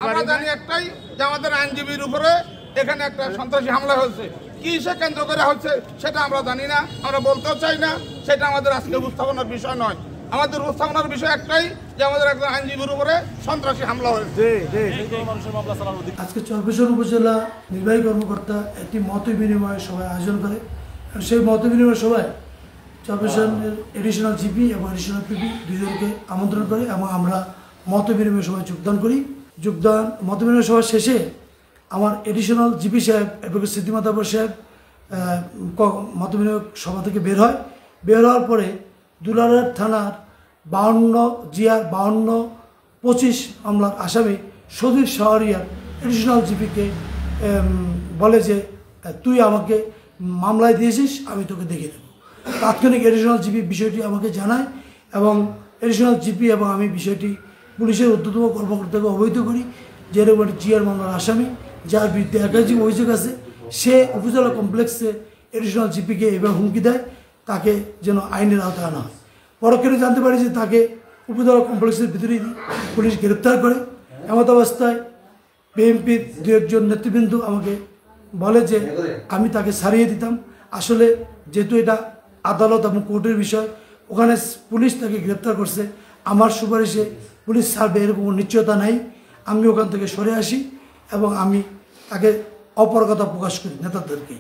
আমরা জানি একটাই যে আমাদের আইনজীবীর উপরে এখানে একটা সন্ত্রাসী হামলা হয়েছে। কি সে কেন্দ্র করে হচ্ছে সেটা আমরা জানি না, আমরা বলতেও চাই না। সেটা আমাদের আজকে উপস্থাপনার বিষয় নয়। আমাদের উপস্থাপনার বিষয় একটাই যে আমাদের একজন আইনজীবীর উপরে সন্ত্রাসী হামলা হয়েছে। আজকে চরপেশন উপজেলা নির্বাহী কর্মকর্তা একটি মত বিনিময় সভায় আয়োজন করে। সেই মত বিনিময় সভায় চরপেশনের এডিশনাল জিপি এবং এডিশনাল পিপি দুজনকে আমন্ত্রণ করে এবং আমরা মত বিনিময় সভায় যোগদান করি। মত বিনিময় সভা শেষে আমার এডিশনাল জিপি সাহেব অ্যাডভোকেট সিদ্দিমাতাবর সাহেব মত বিনিময় সভা থেকে বের হওয়ার পরে দুলারহাট থানার 52 মামলার আসামি সদীর শাহরিয়ার এডিশনাল জিপিকে বলে যে তুই আমাকে মামলায় দিয়েছিস, আমি তোকে দেখে দেব। তাৎক্ষণিক এডিশনাল জিপি বিষয়টি আমাকে জানায় এবং এডিশনাল জিপি এবং আমি বিষয়টি পুলিশের ঊর্ধ্বতম কর্মকর্তাকে অবহিত করি যে এরকম একটি জিআর মামলার আসামি যার বিরুদ্ধে একাধিক অভিযোগ আছে, সে উপজেলা কমপ্লেক্সে এডিশনাল জিপিকে এবার হুমকি দেয় তাকে যেন আইনের আওতায় আনা হয়। পরক্ষণে জানতে পারি যে তাকে উপজেলা কমপ্লেক্সের ভিতরেই পুলিশ গ্রেপ্তার করে। এমত অবস্থায় বিএনপির দু একজন নেতৃবৃন্দ আমাকে বলে যে আমি তাকে ছাড়িয়ে দিতাম। আসলে যেহেতু এটা আদালত এবং কোর্টের বিষয়, ওখানে পুলিশ তাকে গ্রেপ্তার করছে, আমার সুপারিশে পুলিশ ছাড়বে এরকম নিশ্চয়তা নাই। আমি ওখান থেকে সরে আসি এবং আমি তাকে অপারগতা প্রকাশ করি নেতাদেরকে।